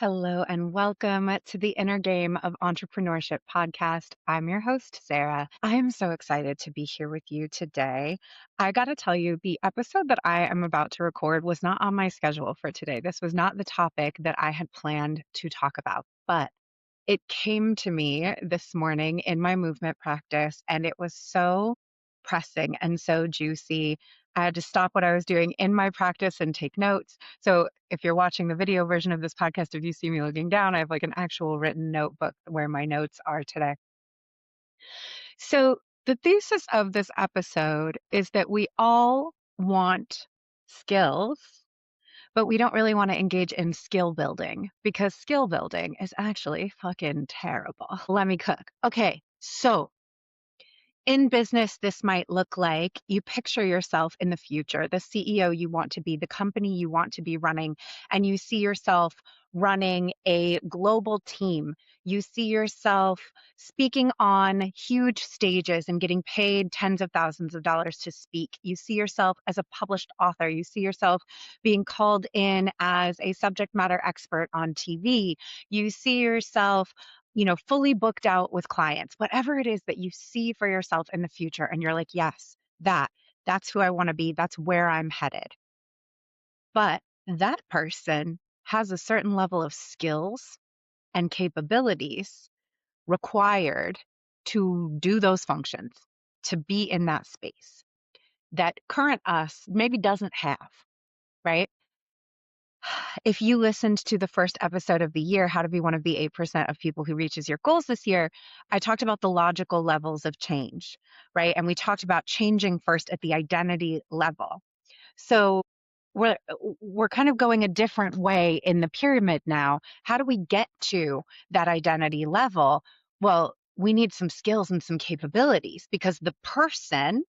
Hello and welcome to the Inner Game of Entrepreneurship podcast. I'm your host, Sarah. I am so excited to be here with you today. I got to tell you, the episode that I am about to record was not on my schedule for today. This was not the topic that I had planned to talk about, but it came to me this morning in my movement practice, and it was so pressing and so juicy. I had to stop what I was doing in my practice and take notes. So, if you're watching the video version of this podcast, if you see me looking down, I have like an actual written notebook where my notes are today. So, the thesis of this episode is that we all want skills, but we don't really want to engage in skill building because skill building is actually fucking terrible. Let me cook. Okay, so in business, this might look like you picture yourself in the future, the CEO you want to be, the company you want to be running, and you see yourself running a global team. You see yourself speaking on huge stages and getting paid tens of thousands of dollars to speak. You see yourself as a published author. You see yourself being called in as a subject matter expert on TV. You see yourself fully booked out with clients, whatever it is that you see for yourself in the future. And you're like, yes, that's who I want to be. That's where I'm headed. But that person has a certain level of skills and capabilities required to do those functions, to be in that space that current us maybe doesn't have, right? If you listened to the first episode of the year, How to Be One of the 8% of People Who Reaches Your Goals this year, I talked about the logical levels of change, right? And we talked about changing first at the identity level. So we're kind of going a different way in the pyramid now. How do we get to that identity level? Well, we need some skills and some capabilities because the person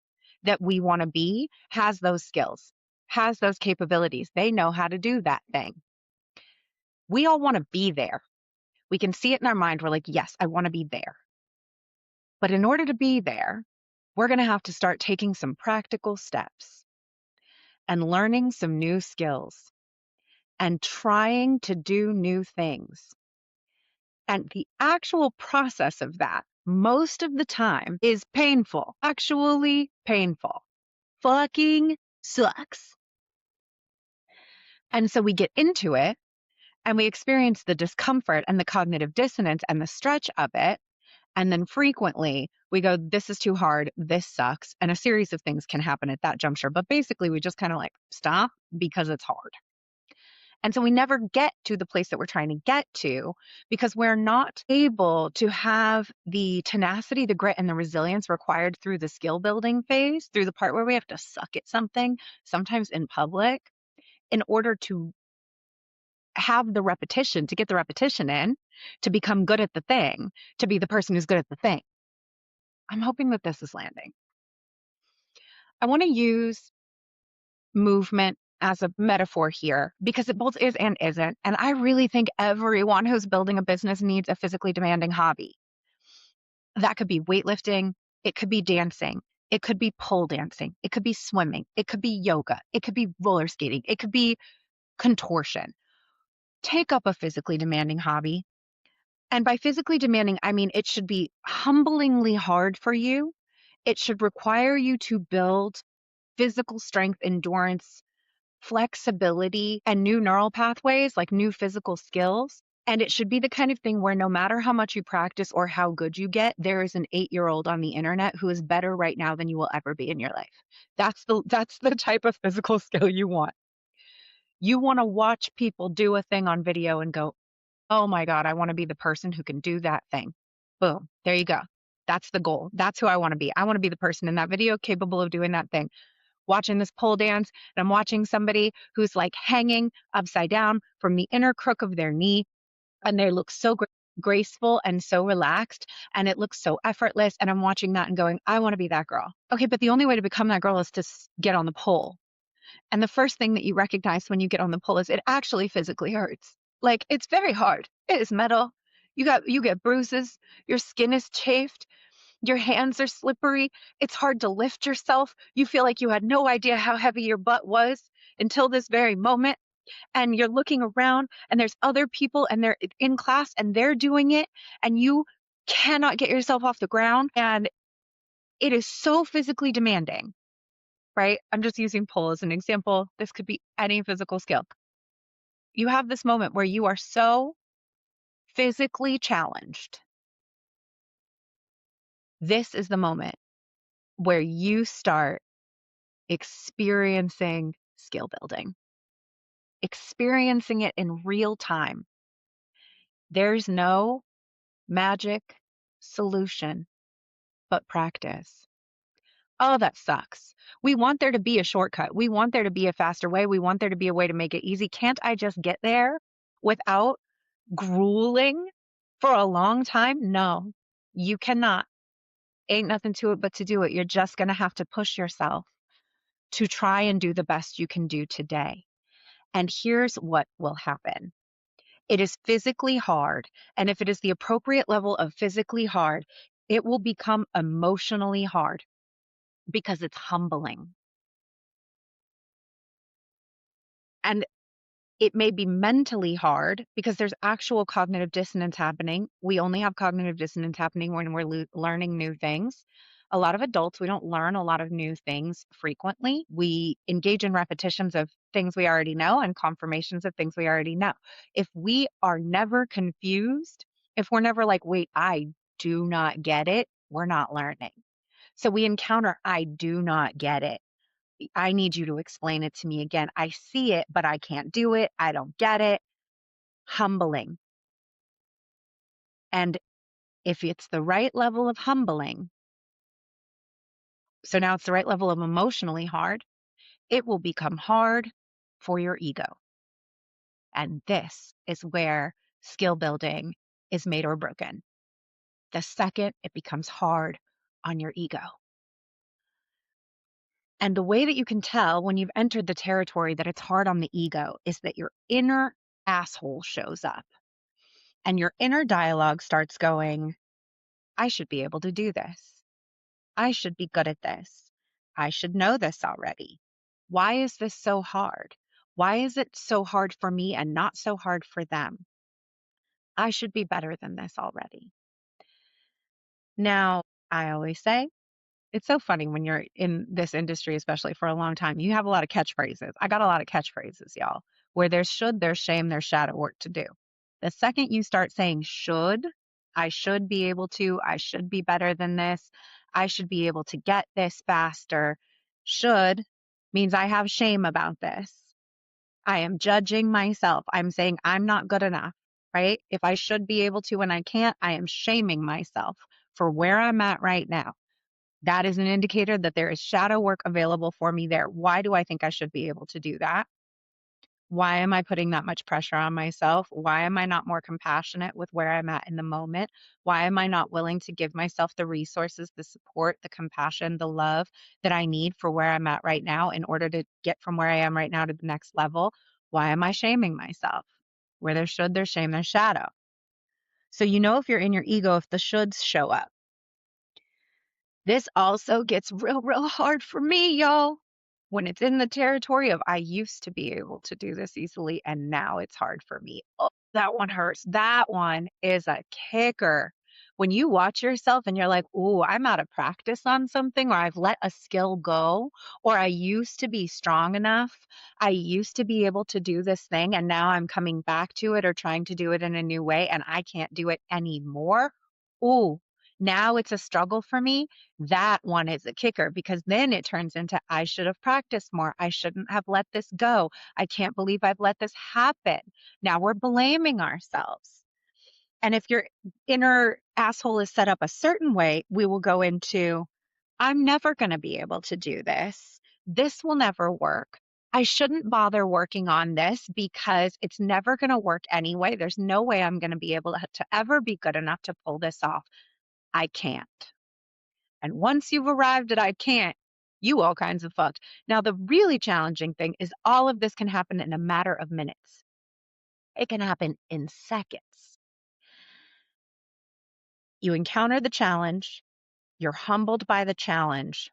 that we want to be has those skills, has those capabilities. They know how to do that thing. We all want to be there. We can see it in our mind. We're like, yes, I want to be there. But in order to be there, we're going to have to start taking some practical steps and learning some new skills and trying to do new things. And the actual process of that, most of the time, is painful, actually painful. Fucking sucks. And so we get into it and we experience the discomfort and the cognitive dissonance and the stretch of it. And then frequently we go, this is too hard. This sucks. And a series of things can happen at that juncture. But basically, we just kind of like stop because it's hard. And so we never get to the place that we're trying to get to because we're not able to have the tenacity, the grit, and the resilience required through the skill building phase, through the part where we have to suck at something, sometimes in public, in order to have the repetition, to get the repetition in, to become good at the thing, to be the person who's good at the thing. I'm hoping that this is landing. I want to use movement as a metaphor here because it both is and isn't. And I really think everyone who's building a business needs a physically demanding hobby. That could be weightlifting, it could be dancing, it could be pole dancing, it could be swimming, it could be yoga, it could be roller skating, it could be contortion. Take up a physically demanding hobby. And by physically demanding, I mean it should be humblingly hard for you. It should require you to build physical strength, endurance, flexibility, and new neural pathways, like new physical skills. And it should be the kind of thing where no matter how much you practice or how good you get, there is an 8-year-old on the internet who is better right now than you will ever be in your life. That's the type of physical skill you want. You want to watch people do a thing on video and go, oh my God, I want to be the person who can do that thing. Boom, there you go. That's the goal. That's who I want to be. I want to be the person in that video capable of doing that thing. Watching this pole dance, and I'm watching somebody who's like hanging upside down from the inner crook of their knee, and they look so graceful and so relaxed, and it looks so effortless. And I'm watching that and going, I want to be that girl. Okay, but the only way to become that girl is to get on the pole. And the first thing that you recognize when you get on the pole is it actually physically hurts. Like, it's very hard. It is metal. You get bruises. Your skin is chafed. Your hands are slippery. It's hard to lift yourself. You feel like you had no idea how heavy your butt was until this very moment. and you're looking around and there's other people and they're in class and they're doing it and you cannot get yourself off the ground and it is so physically demanding, right? I'm just using pull as an example. This could be any physical skill. You have this moment where you are so physically challenged. This is the moment where you start experiencing skill building, experiencing it in real time. There's no magic solution but practice. Oh, that sucks. We want there to be a shortcut. We want there to be a faster way. We want there to be a way to make it easy. Can't I just get there without grueling for a long time? No, you cannot. Ain't nothing to it but to do it. You're just going to have to push yourself to try and do the best you can do today. And here's what will happen. It is physically hard. And if it is the appropriate level of physically hard, it will become emotionally hard because it's humbling. And it may be mentally hard because there's actual cognitive dissonance happening. We only have cognitive dissonance happening when we're learning new things. A lot of adults, we don't learn a lot of new things frequently. We engage in repetitions of things we already know and confirmations of things we already know. If we are never confused, if we're never like, wait, I do not get it, we're not learning. So we encounter, I do not get it. I need you to explain it to me again. I see it, but I can't do it. I don't get it. Humbling. And if it's the right level of humbling, so now it's the right level of emotionally hard, it will become hard for your ego. And this is where skill building is made or broken. The second it becomes hard on your ego. And the way that you can tell when you've entered the territory that it's hard on the ego is that your inner asshole shows up. And your inner dialogue starts going, I should be able to do this. I should be good at this. I should know this already. Why is this so hard? Why is it so hard for me and not so hard for them? I should be better than this already. Now, I always say, it's so funny when you're in this industry, especially for a long time, you have a lot of catchphrases. I got a lot of catchphrases, y'all, where there's should, there's shame, there's shadow work to do. The second you start saying should, I should be able to, I should be better than this, I should be able to get this faster, should means I have shame about this. I am judging myself. I'm saying I'm not good enough, right? If I should be able to and I can't, I am shaming myself for where I'm at right now. That is an indicator that there is shadow work available for me there. Why do I think I should be able to do that? Why am I putting that much pressure on myself? Why am I not more compassionate with where I'm at in the moment? Why am I not willing to give myself the resources, the support, the compassion, the love that I need for where I'm at right now in order to get from where I am right now to the next level? Why am I shaming myself? Where there's should, there's shame, there's shadow. So you know if you're in your ego, if the shoulds show up. This also gets real hard for me, y'all. When it's in the territory of I used to be able to do this easily and now it's hard for me. Oh, that one hurts. That one is a kicker. When you watch yourself and you're like, "Ooh, I'm out of practice on something or I've let a skill go or I used to be strong enough. I used to be able to do this thing and now I'm coming back to it or trying to do it in a new way and I can't do it anymore." Ooh, now it's a struggle for me. That one is a kicker because then it turns into I should have practiced more. I shouldn't have let this go. I can't believe I've let this happen. Now we're blaming ourselves. And if your inner asshole is set up a certain way, we will go into I'm never going to be able to do this. This will never work. I shouldn't bother working on this because it's never going to work anyway. There's no way I'm going to be able to ever be good enough to pull this off. I can't. And once you've arrived at I can't, you all kinds of fucked. Now, the really challenging thing is all of this can happen in a matter of minutes. It can happen in seconds. You encounter the challenge, you're humbled by the challenge,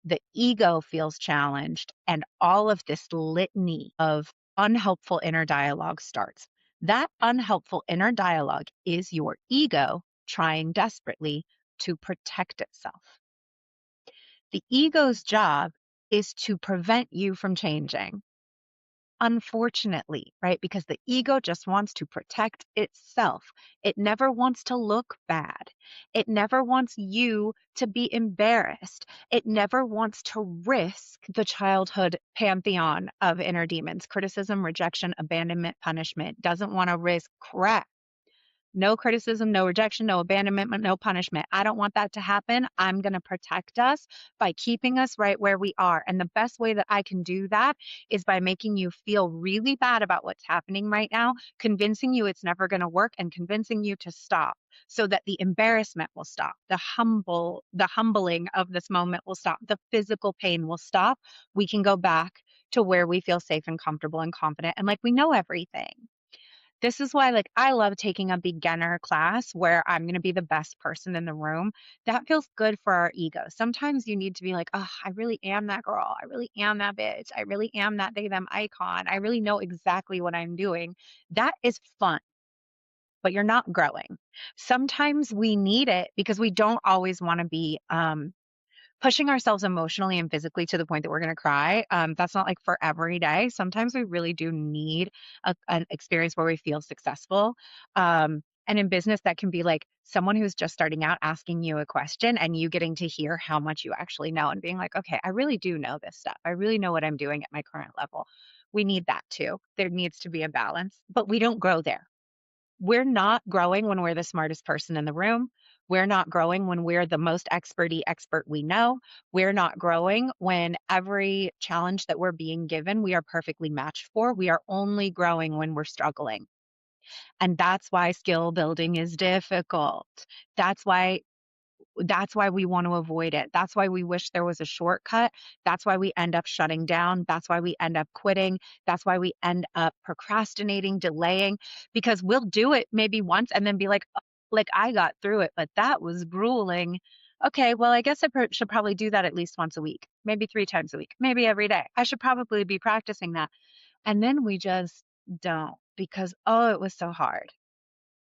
the ego feels challenged, and all of this litany of unhelpful inner dialogue starts. That unhelpful inner dialogue is your ego trying desperately to protect itself. The ego's job is to prevent you from changing. Unfortunately, right? Because the ego just wants to protect itself. It never wants to look bad. It never wants you to be embarrassed. It never wants to risk the childhood pantheon of inner demons: criticism, rejection, abandonment, punishment. Doesn't want to risk crap. No criticism, no rejection, no abandonment, no punishment. I don't want that to happen. I'm going to protect us by keeping us right where we are. And the best way that I can do that is by making you feel really bad about what's happening right now, convincing you it's never going to work, and convincing you to stop so that the embarrassment will stop. The humbling of this moment will stop. The physical pain will stop. We can go back to where we feel safe and comfortable and confident and like we know everything. This is why, like, I love taking a beginner class where I'm going to be the best person in the room. That feels good for our ego. Sometimes you need to be like, oh, I really am that girl. I really am that bitch. I really am that they, them icon. I really know exactly what I'm doing. That is fun, but you're not growing. Sometimes we need it because we don't always want to be pushing ourselves emotionally and physically to the point that we're going to cry. That's not like for every day. Sometimes we really do need an experience where we feel successful. And in business, that can be like someone who's just starting out asking you a question and you getting to hear how much you actually know and being like, okay, I really do know this stuff. I really know what I'm doing at my current level. We need that too. There needs to be a balance, but we don't grow there. We're not growing when we're the smartest person in the room. We're not growing when we're the most expert we know. We're not growing when every challenge that we're being given, we are perfectly matched for. We are only growing when we're struggling. And that's why skill building is difficult. That's why that's why we want to avoid it. That's why we wish there was a shortcut. That's why we end up shutting down. That's why we end up quitting. That's why we end up procrastinating, delaying, because we'll do it maybe once and then be like, "Oh, like I got through it, but that was grueling. Okay, well, I guess should probably do that at least once a week, maybe 3 times a week, maybe every day. I should probably be practicing that." And then we just don't because, oh, it was so hard.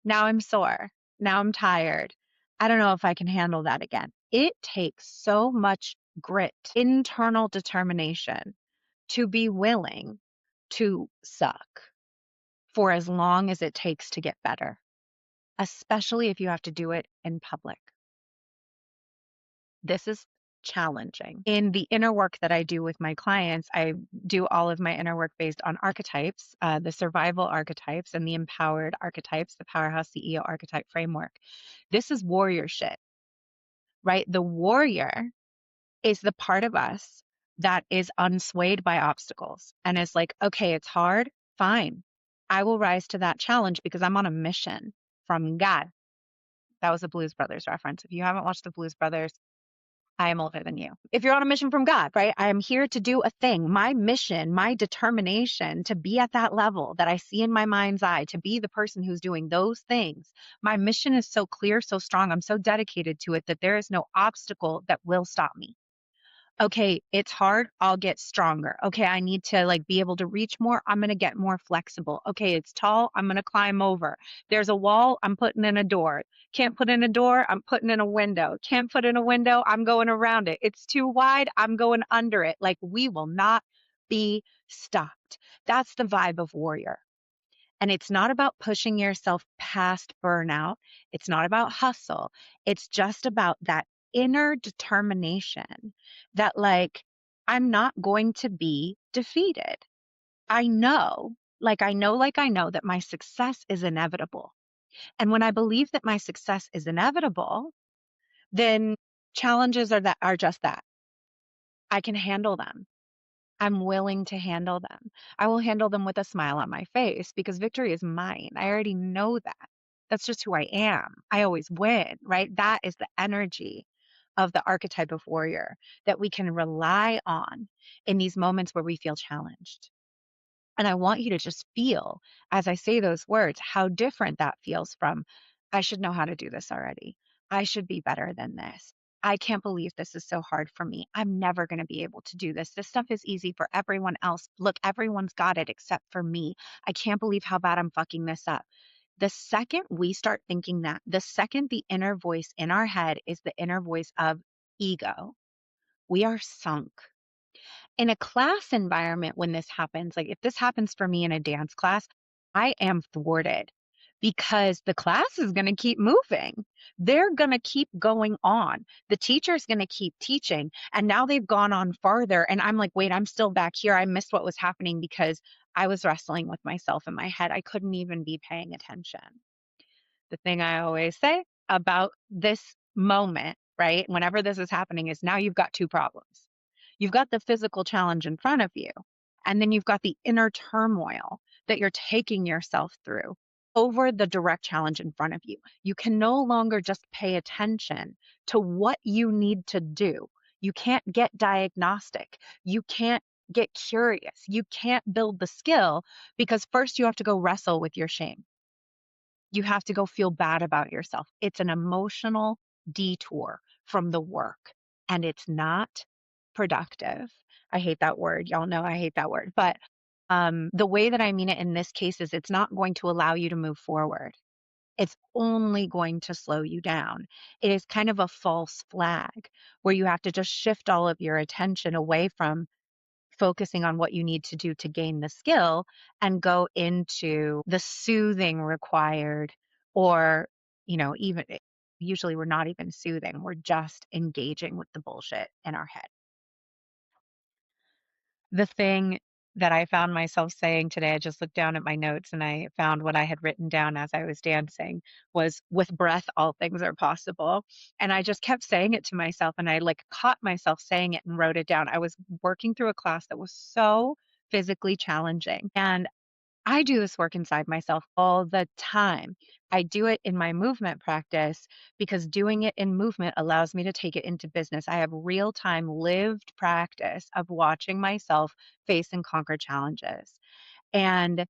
Now I'm sore. Now I'm tired. I don't know if I can handle that again. It takes so much grit, internal determination to be willing to suck for as long as it takes to get better, especially if you have to do it in public. This is challenging. In the inner work that I do with my clients, I do all of my inner work based on archetypes, the survival archetypes and the empowered archetypes, the powerhouse CEO archetype framework. This is warrior shit, right? The warrior is the part of us that is unswayed by obstacles and is like, okay, it's hard. Fine. I will rise to that challenge because I'm on a mission from God. That was a Blues Brothers reference. If you haven't watched the Blues Brothers, I am older than you. If you're on a mission from God, right? I am here to do a thing. My mission, my determination to be at that level that I see in my mind's eye, to be the person who's doing those things. My mission is so clear, so strong. I'm so dedicated to it that there is no obstacle that will stop me. Okay, it's hard, I'll get stronger. Okay, I need to like be able to reach more, I'm going to get more flexible. Okay, it's tall, I'm going to climb over. There's a wall, I'm putting in a door. Can't put in a door, I'm putting in a window. Can't put in a window, I'm going around it. It's too wide, I'm going under it. Like we will not be stopped. That's the vibe of warrior. And it's not about pushing yourself past burnout. It's not about hustle. It's just about that inner determination that, like, I'm not going to be defeated. I know, I know that my success is inevitable. And when I believe that my success is inevitable, then challenges are just that. I can handle them. I'm willing to handle them. I will handle them with a smile on my face because victory is mine. I already know that. That's just who I am. I always win, right? That is the energy of the archetype of warrior that we can rely on in these moments where we feel challenged. And I want you to just feel, as I say those words, how different that feels from, I should know how to do this already. I should be better than this. I can't believe this is so hard for me. I'm never going to be able to do this. This stuff is easy for everyone else. Look, everyone's got it except for me. I can't believe how bad I'm fucking this up. The second we start thinking that, the second the inner voice in our head is the inner voice of ego, we are sunk. In a class environment, when this happens, like if this happens for me in a dance class, I am thwarted because the class is going to keep moving. They're going to keep going on. The teacher's going to keep teaching. And now they've gone on farther. And I'm like, wait, I'm still back here. I missed what was happening because I was wrestling with myself in my head. I couldn't even be paying attention. The thing I always say about this moment, right? Whenever this is happening, is now you've got two problems. You've got the physical challenge in front of you, and then you've got the inner turmoil that you're taking yourself through over the direct challenge in front of you. You can no longer just pay attention to what you need to do. You can't get diagnostic. You can't get curious. You can't build the skill because first you have to go wrestle with your shame. You have to go feel bad about yourself. It's an emotional detour from the work, and it's not productive. I hate that word. Y'all know I hate that word. But the way that I mean it in this case is it's not going to allow you to move forward. It's only going to slow you down. It is kind of a false flag where you have to just shift all of your attention away from focusing on what you need to do to gain the skill and go into the soothing required or even usually we're not even soothing, we're just engaging with the bullshit in our head. The thing that I found myself saying today, I just looked down at my notes and I found what I had written down as I was dancing was, with breath all things are possible. And I just kept saying it to myself and I like caught myself saying it and wrote it down. I was working through a class that was so physically challenging, and I do this work inside myself all the time. I do it in my movement practice because doing it in movement allows me to take it into business. I have real time lived practice of watching myself face and conquer challenges. And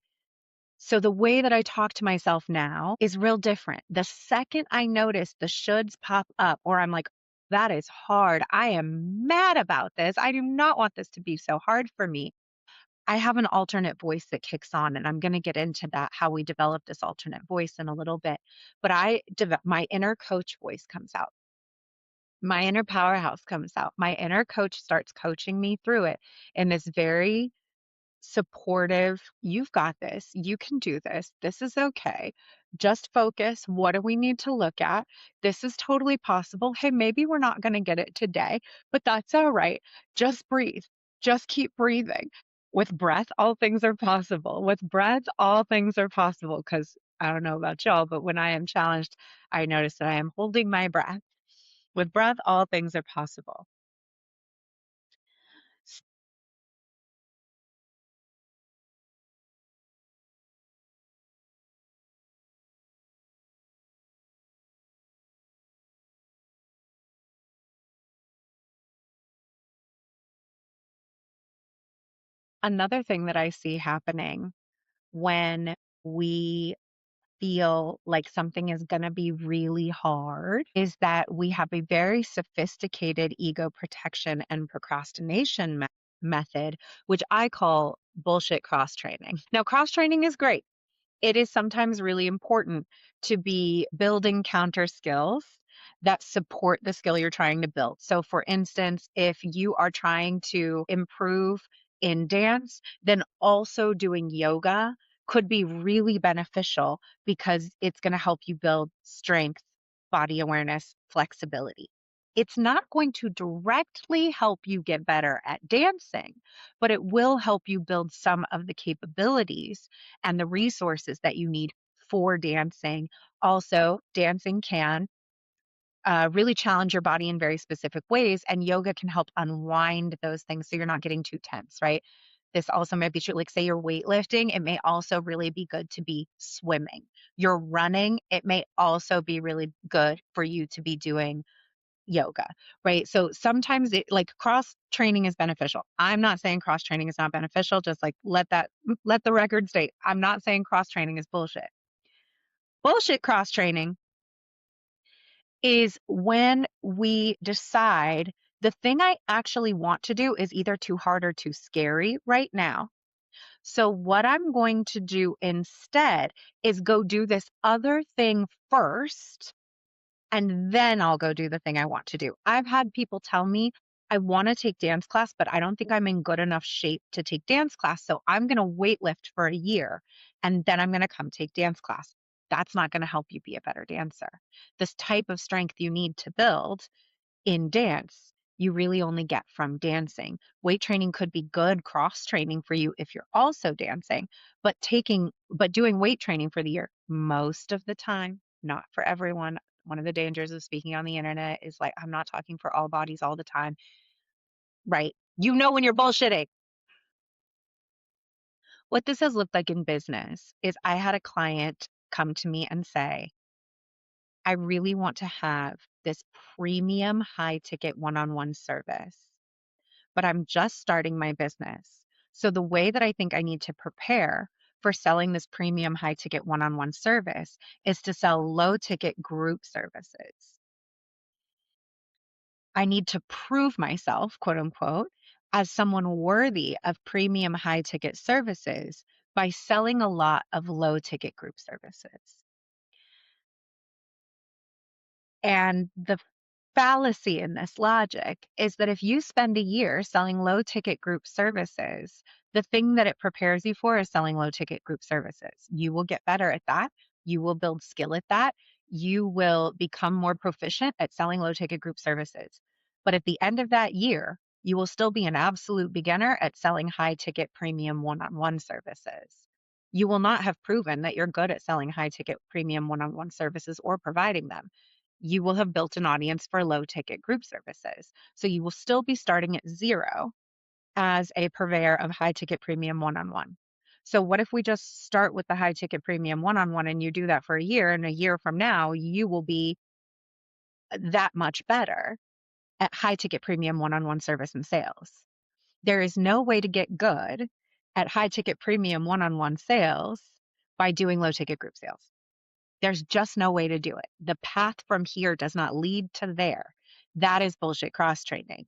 so the way that I talk to myself now is real different. The second I notice the shoulds pop up, or I'm like, that is hard. I am mad about this. I do not want this to be so hard for me. I have an alternate voice that kicks on, and I'm going to get into that, how we develop this alternate voice in a little bit. But my inner coach voice comes out. My inner powerhouse comes out. My inner coach starts coaching me through it in this very supportive, you've got this, you can do this, this is okay. Just focus. What do we need to look at? This is totally possible. Hey, maybe we're not going to get it today, but that's all right. Just breathe. Just keep breathing. With breath, all things are possible. With breath, all things are possible. Because I don't know about y'all, but when I am challenged, I notice that I am holding my breath. With breath, all things are possible. Another thing that I see happening when we feel like something is going to be really hard is that we have a very sophisticated ego protection and procrastination method, which I call bullshit cross training. Now, cross training is great. It is sometimes really important to be building counter skills that support the skill you're trying to build. So, for instance, if you are trying to improve in dance, then also doing yoga could be really beneficial because it's going to help you build strength, body awareness, flexibility. It's not going to directly help you get better at dancing, but it will help you build some of the capabilities and the resources that you need for dancing. Also, dancing can really challenge your body in very specific ways, and yoga can help unwind those things so you're not getting too tense, right? This also might be true, like say you're weightlifting, it may also really be good to be swimming. You're running, it may also be really good for you to be doing yoga, right? So sometimes like cross training is beneficial. I'm not saying cross training is not beneficial. Just like let the record state, I'm not saying cross training is bullshit. Bullshit cross training is when we decide the thing I actually want to do is either too hard or too scary right now. So, what I'm going to do instead is go do this other thing first, and then I'll go do the thing I want to do. I've had people tell me, I want to take dance class, but I don't think I'm in good enough shape to take dance class. So, I'm going to wait lift for a year and then I'm going to come take dance class. That's not going to help you be a better dancer. This type of strength you need to build in dance, you really only get from dancing. Weight training could be good cross training for you if you're also dancing, but doing weight training for the year most of the time, not for everyone. One of the dangers of speaking on the internet is like, I'm not talking for all bodies all the time, right? You know when you're bullshitting. What this has looked like in business is I had a client come to me and say, I really want to have this premium high ticket one-on-one service, but I'm just starting my business. So the way that I think I need to prepare for selling this premium high ticket one-on-one service is to sell low ticket group services. I need to prove myself, quote unquote, as someone worthy of premium high ticket services by selling a lot of low ticket group services. And the fallacy in this logic is that if you spend a year selling low ticket group services, the thing that it prepares you for is selling low ticket group services. You will get better at that. You will build skill at that. You will become more proficient at selling low ticket group services. But at the end of that year, you will still be an absolute beginner at selling high ticket premium one on one services. You will not have proven that you're good at selling high ticket premium one on one services or providing them. You will have built an audience for low ticket group services. So you will still be starting at zero as a purveyor of high ticket premium one on one. So, what if we just start with the high ticket premium one on one and you do that for a year, and a year from now, you will be that much better at high ticket premium one on one service and sales? There is no way to get good at high ticket premium one on one sales by doing low ticket group sales. There's just no way to do it. The path from here does not lead to there. That is bullshit cross training.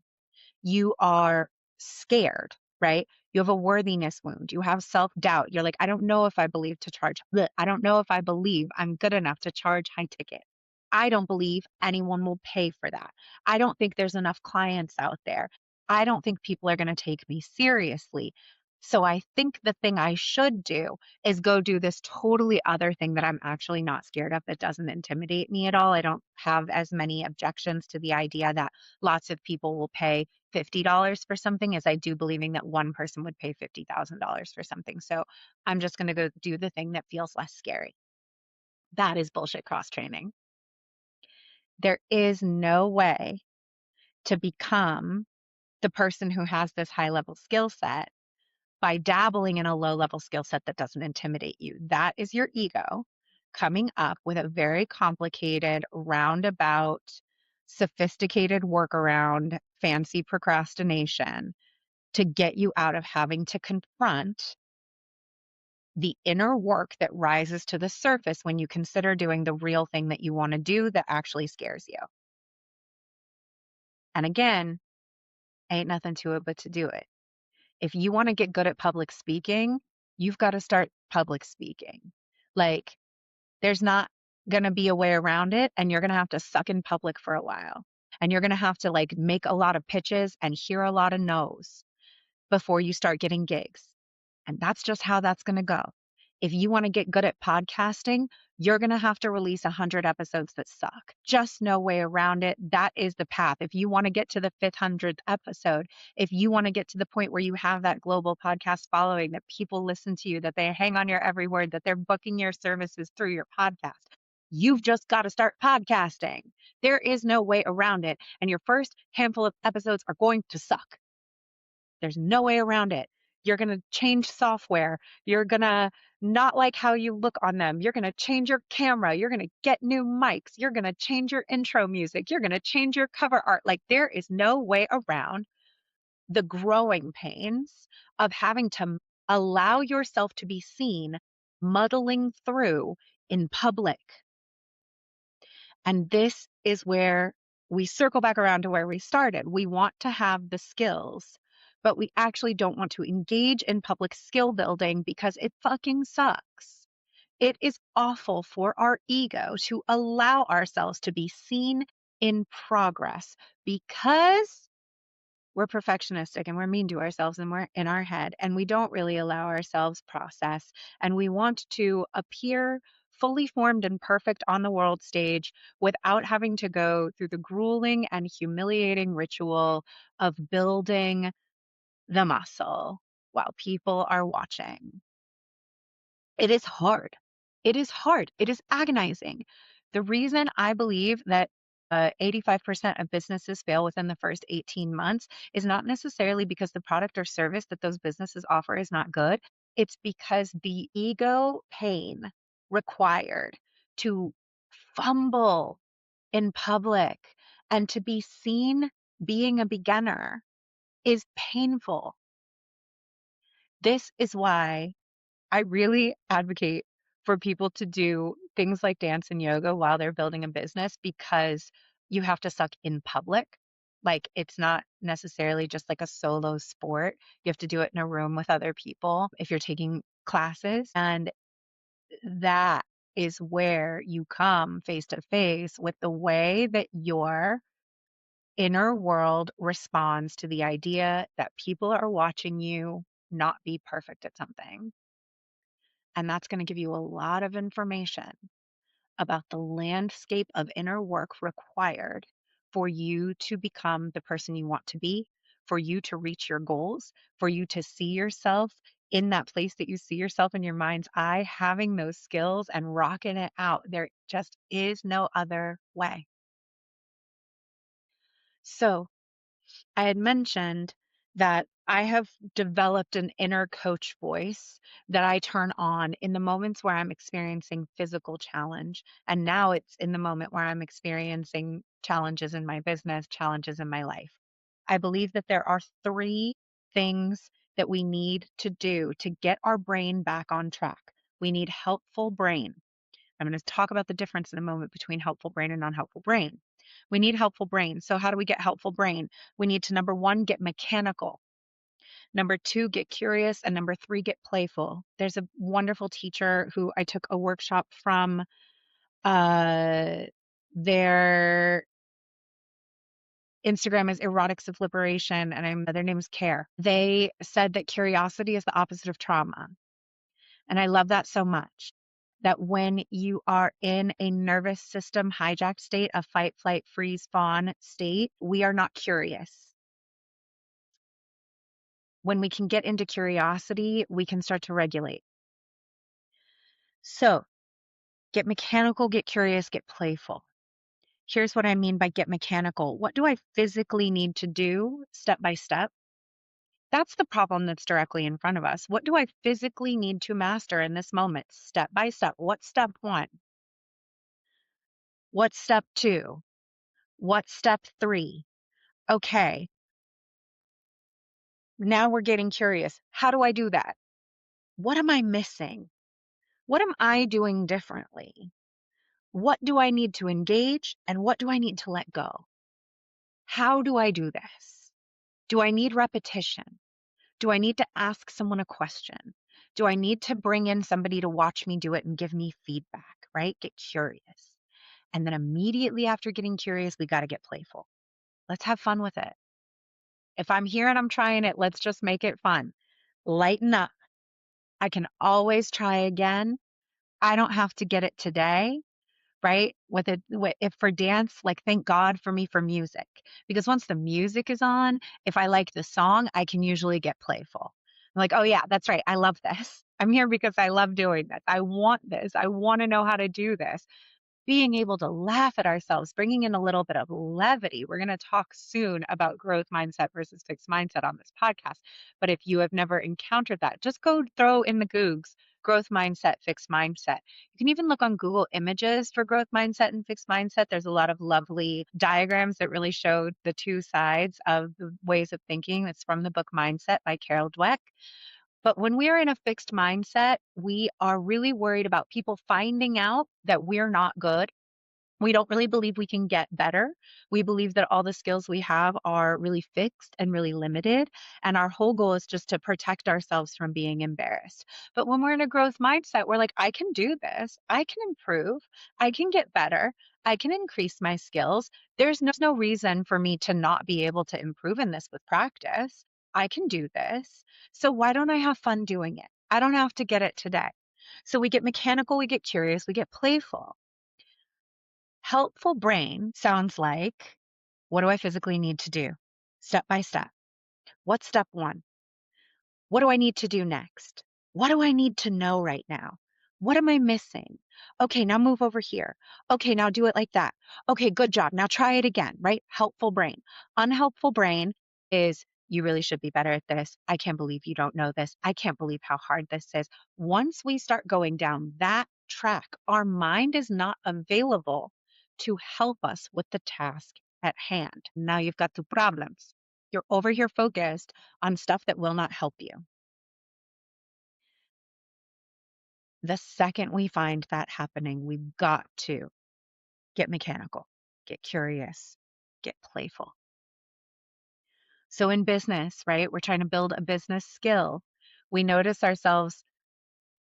You are scared, right? You have a worthiness wound. You have self doubt. You're like, I don't know if I believe to charge. I don't know if I believe I'm good enough to charge high ticket. I don't believe anyone will pay for that. I don't think there's enough clients out there. I don't think people are going to take me seriously. So I think the thing I should do is go do this totally other thing that I'm actually not scared of, that doesn't intimidate me at all. I don't have as many objections to the idea that lots of people will pay $50 for something as I do believing that one person would pay $50,000 for something. So I'm just going to go do the thing that feels less scary. That is bullshit cross training. There is no way to become the person who has this high level skill set by dabbling in a low level skill set that doesn't intimidate you. That is your ego coming up with a very complicated, roundabout, sophisticated workaround, fancy procrastination to get you out of having to confront the inner work that rises to the surface when you consider doing the real thing that you want to do that actually scares you. And again, ain't nothing to it but to do it. If you want to get good at public speaking, you've got to start public speaking. Like, there's not going to be a way around it, and you're going to have to suck in public for a while. And you're going to have to like make a lot of pitches and hear a lot of no's before you start getting gigs. And that's just how that's going to go. If you want to get good at podcasting, you're going to have to release 100 episodes that suck. Just no way around it. That is the path. If you want to get to the 500th episode, if you want to get to the point where you have that global podcast following, that people listen to you, that they hang on your every word, that they're booking your services through your podcast, you've just got to start podcasting. There is no way around it. And your first handful of episodes are going to suck. There's no way around it. You're going to change software. You're going to not like how you look on them. You're going to change your camera. You're going to get new mics. You're going to change your intro music. You're going to change your cover art. Like, there is no way around the growing pains of having to allow yourself to be seen muddling through in public. And this is where we circle back around to where we started. We want to have the skills, but we actually don't want to engage in public skill building because it fucking sucks. It is awful for our ego to allow ourselves to be seen in progress because we're perfectionistic and we're mean to ourselves and we're in our head and we don't really allow ourselves process and we want to appear fully formed and perfect on the world stage without having to go through the grueling and humiliating ritual of building the muscle while people are watching. It is hard. It is hard. It is agonizing. The reason I believe that 85% of businesses fail within the first 18 months is not necessarily because the product or service that those businesses offer is not good. It's because the ego pain required to fumble in public and to be seen being a beginner is painful. This is why I really advocate for people to do things like dance and yoga while they're building a business because you have to suck in public. Like it's not necessarily just like a solo sport. You have to do it in a room with other people if you're taking classes. And that is where you come face to face with the way that your inner world responds to the idea that people are watching you not be perfect at something. And that's going to give you a lot of information about the landscape of inner work required for you to become the person you want to be, for you to reach your goals, for you to see yourself in that place that you see yourself in your mind's eye, having those skills and rocking it out. There just is no other way. So, I had mentioned that I have developed an inner coach voice that I turn on in the moments where I'm experiencing physical challenge. And now it's in the moment where I'm experiencing challenges in my business, challenges in my life. I believe that there are three things that we need to do to get our brain back on track. We need helpful brain. I'm going to talk about the difference in a moment between helpful brain and non-helpful brain. We need helpful brain. So how do we get helpful brain? We need to, number one, get mechanical. Number two, get curious. And number three, get playful. There's a wonderful teacher who I took a workshop from. Uh, their Instagram is Erotics of Liberation, and their name is Care. They said that curiosity is the opposite of trauma. And I love that so much that when you are in a nervous system hijacked state, a fight, flight, freeze, fawn state, we are not curious. When we can get into curiosity, we can start to regulate. So get mechanical, get curious, get playful. Here's what I mean by get mechanical. What do I physically need to do step by step? That's the problem that's directly in front of us. What do I physically need to master in this moment, step by step? What's step one? What's step two? What's step three? Okay, now we're getting curious. How do I do that? What am I missing? What am I doing differently? What do I need to engage and what do I need to let go? How do I do this? Do I need repetition? Do I need to ask someone a question? Do I need to bring in somebody to watch me do it and give me feedback, right? Get curious. And then immediately after getting curious, we got to get playful. Let's have fun with it. If I'm here and I'm trying it, let's just make it fun. Lighten up. I can always try again. I don't have to get it today, right? If for dance, like thank God for me for music. Because once the music is on, if I like the song, I can usually get playful. I'm like, oh yeah, that's right. I love this. I'm here because I love doing this. I want this. I want to know how to do this. Being able to laugh at ourselves, bringing in a little bit of levity. We're going to talk soon about growth mindset versus fixed mindset on this podcast. But if you have never encountered that, just go throw in the Googs growth mindset, fixed mindset. You can even look on Google Images for growth mindset and fixed mindset. There's a lot of lovely diagrams that really show the two sides of the ways of thinking. It's from the book Mindset by Carol Dweck. But when we are in a fixed mindset, we are really worried about people finding out that we're not good We don't really believe we can get better. We believe that all the skills we have are really fixed and really limited. And our whole goal is just to protect ourselves from being embarrassed. But when we're in a growth mindset, we're like, I can do this. I can improve. I can get better. I can increase my skills. There's no reason for me to not be able to improve in this with practice. I can do this. So why don't I have fun doing it? I don't have to get it today. So we get mechanical, we get curious, we get playful. Helpful brain sounds like, what do I physically need to do? Step by step. What's step one? What do I need to do next? What do I need to know right now? What am I missing? Okay, now move over here. Okay, now do it like that. Okay, good job. Now try it again, right? Helpful brain. Unhelpful brain is, you really should be better at this. I can't believe you don't know this. I can't believe how hard this is. Once we start going down that track, our mind is not available to help us with the task at hand. Now you've got two problems. You're over here focused on stuff that will not help you. The second we find that happening, we've got to get mechanical, get curious, get playful. So in business, right, we're trying to build a business skill. We notice ourselves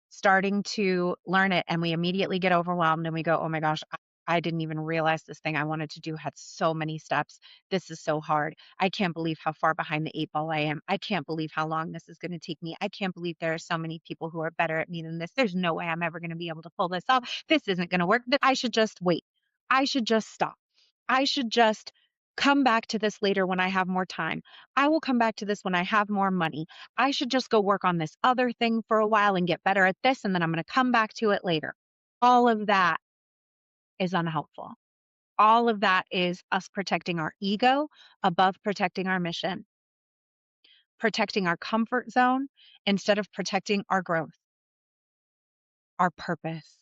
starting to learn it and we immediately get overwhelmed and we go, oh my gosh, I didn't even realize this thing I wanted to do had so many steps. This is so hard. I can't believe how far behind the eight ball I am. I can't believe how long this is going to take me. I can't believe there are so many people who are better at me than this. There's no way I'm ever going to be able to pull this off. This isn't going to work. I should just wait. I should just stop. I should just come back to this later when I have more time. I will come back to this when I have more money. I should just go work on this other thing for a while and get better at this, and then I'm going to come back to it later. All of that is unhelpful. All of that is us protecting our ego above protecting our mission, protecting our comfort zone instead of protecting our growth, our purpose.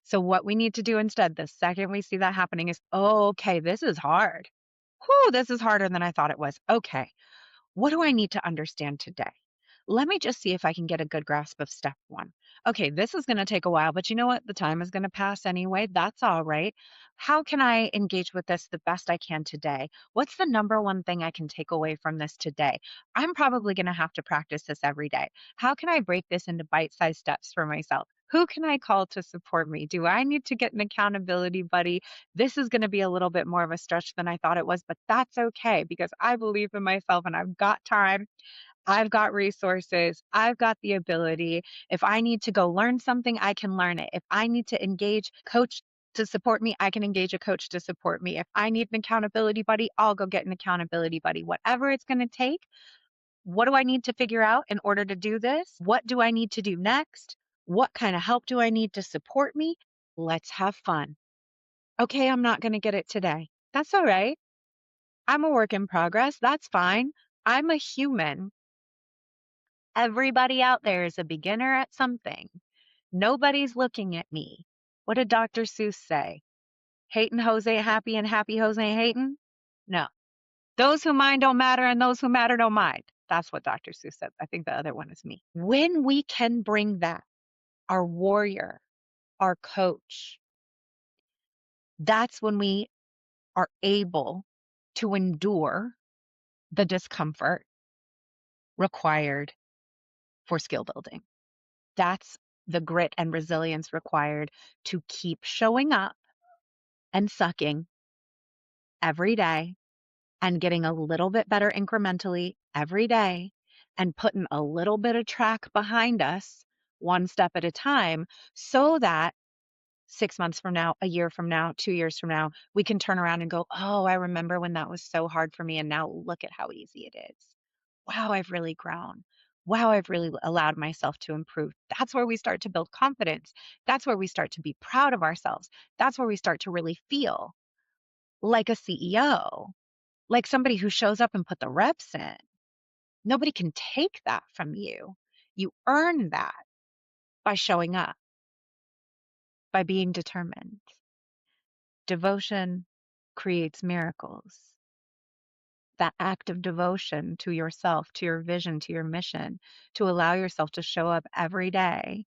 So, what we need to do instead, the second we see that happening, is, oh, okay, this is hard. Whew, this is harder than I thought it was. Okay, what do I need to understand today? Let me just see if I can get a good grasp of step one. Okay, this is going to take a while, but you know what? The time is going to pass anyway. That's all right. How can I engage with this the best I can today? What's the number one thing I can take away from this today? I'm probably going to have to practice this every day. How can I break this into bite sized steps for myself? Who can I call to support me? Do I need to get an accountability buddy? This is going to be a little bit more of a stretch than I thought it was, but that's okay because I believe in myself and I've got time. I've got resources. I've got the ability. If I need to go learn something, I can learn it. If I need to engage coach to support me, I can engage a coach to support me. If I need an accountability buddy, I'll go get an accountability buddy. Whatever it's going to take, what do I need to figure out in order to do this? What do I need to do next? What kind of help do I need to support me? Let's have fun. Okay, I'm not going to get it today. That's all right. I'm a work in progress. That's fine. I'm a human. Everybody out there is a beginner at something. Nobody's looking at me. What did Dr. Seuss say? Hating hoes ain't happy and happy hoes ain't hating? No. Those who mind don't matter and those who matter don't mind. That's what Dr. Seuss said. I think the other one is me. When we can bring that, our warrior, our coach, that's when we are able to endure the discomfort required for skill building. That's the grit and resilience required to keep showing up and sucking every day and getting a little bit better incrementally every day and putting a little bit of track behind us one step at a time so that 6 months from now, a year from now, 2 years from now, we can turn around and go, oh, I remember when that was so hard for me. And now look at how easy it is. Wow, I've really grown. Wow, I've really allowed myself to improve. That's where we start to build confidence. That's where we start to be proud of ourselves. That's where we start to really feel like a CEO, like somebody who shows up and put the reps in. Nobody can take that from you. You earn that by showing up, by being determined. Devotion creates miracles. That act of devotion to yourself, to your vision, to your mission, to allow yourself to show up every day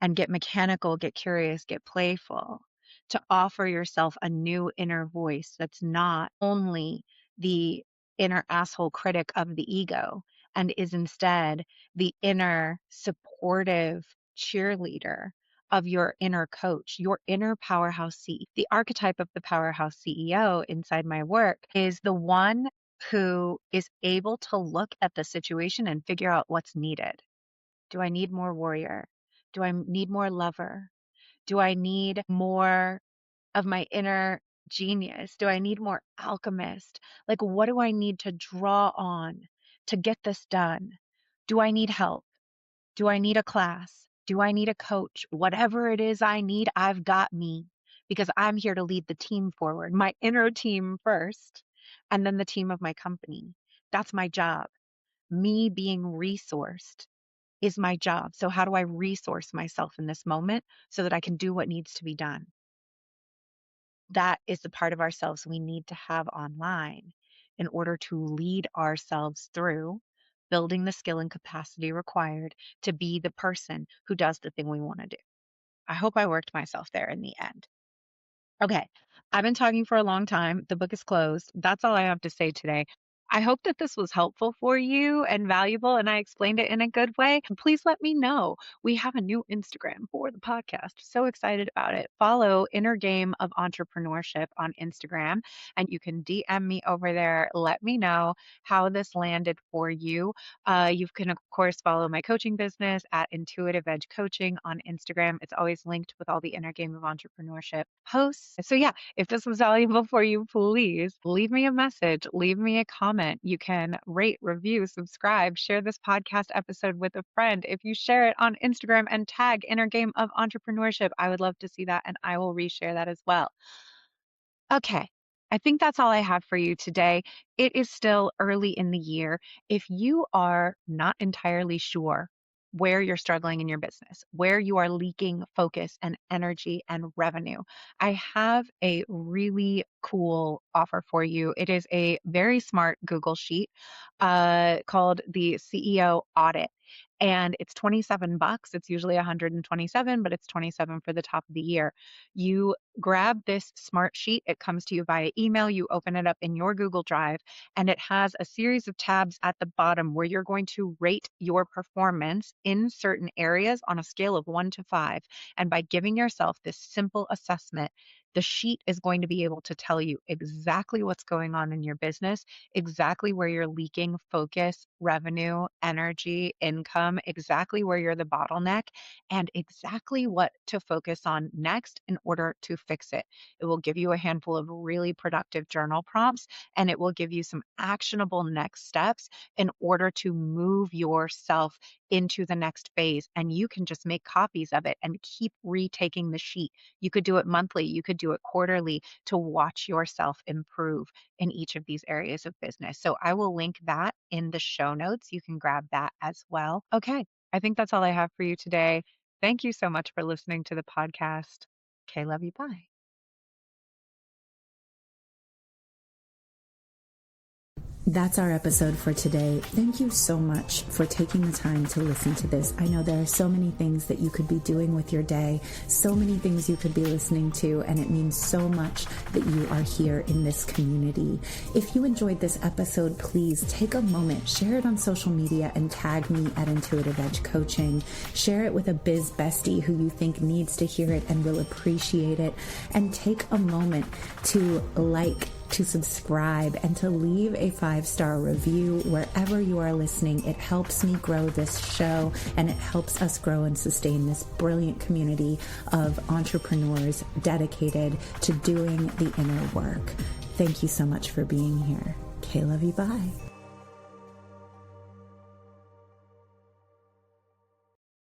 and get mechanical, get curious, get playful. to offer yourself a new inner voice that's not only the inner asshole critic of the ego and is instead the inner supportive cheerleader of your inner coach, your inner powerhouse CEO. The archetype of the powerhouse CEO inside my work is the one who is able to look at the situation and figure out what's needed. Do I need more warrior? Do I need more lover? Do I need more of my inner genius? Do I need more alchemist? Like, what do I need to draw on to get this done? Do I need help? Do I need a class? Do I need a coach? Whatever it is I need, I've got me because I'm here to lead the team forward, my inner team first, and then the team of my company. That's my job. Me being resourced is my job. So, how do I resource myself in this moment so that I can do what needs to be done? That is the part of ourselves we need to have online in order to lead ourselves through building the skill and capacity required to be the person who does the thing we want to do. I hope I worked myself there in the end. Okay, I've been talking for a long time. The book is closed. That's all I have to say today. I hope that this was helpful for you and valuable, and I explained it in a good way. Please let me know. We have a new Instagram for the podcast. So excited about it. Follow Inner Game of Entrepreneurship on Instagram, and you can DM me over there. Let me know how this landed for you. You can, of course, follow my coaching business at Intuitive Edge Coaching on Instagram. It's always linked with all the Inner Game of Entrepreneurship posts. So, yeah, if this was valuable for you, please leave me a message, leave me a comment. You can rate, review, subscribe, share this podcast episode with a friend. If you share it on Instagram and tag Inner Game of Entrepreneurship, I would love to see that and I will reshare that as well. Okay, I think that's all I have for you today. It is still early in the year. If you are not entirely sure where you're struggling in your business, where you are leaking focus and energy and revenue, I have a really cool offer for you. It is a very smart Google sheet called the CEO Audit. And it's 27 bucks. It's usually 127, but it's 27 for the top of the year. You grab this smart sheet. It comes to you via email. You open it up in your Google Drive, and it has a series of tabs at the bottom where you're going to rate your performance in certain areas on a scale of 1 to 5. And by giving yourself this simple assessment, the sheet is going to be able to tell you exactly what's going on in your business, exactly where you're leaking focus, revenue, energy, income, exactly where you're the bottleneck, and exactly what to focus on next in order to fix it. It will give you a handful of really productive journal prompts, and it will give you some actionable next steps in order to move yourself into the next phase. And you can just make copies of it and keep retaking the sheet. You could do it monthly, you could do it quarterly to watch yourself improve in each of these areas of business. So I will link that in the show notes. You can grab that as well. Okay, I think that's all I have for you today. Thank you so much for listening to the podcast. Okay, love you. Bye. That's our episode for today. Thank you so much for taking the time to listen to this. I know there are so many things that you could be doing with your day, so many things you could be listening to, and it means so much that you are here in this community. If you enjoyed this episode, please take a moment, share it on social media, and tag me at Intuitive Edge Coaching. Share it with a biz bestie who you think needs to hear it and will appreciate it. And take a moment to to subscribe, and to leave a 5-star review wherever you are listening. It helps me grow this show, and it helps us grow and sustain this brilliant community of entrepreneurs dedicated to doing the inner work. Thank you so much for being here. Okay, love you. Bye.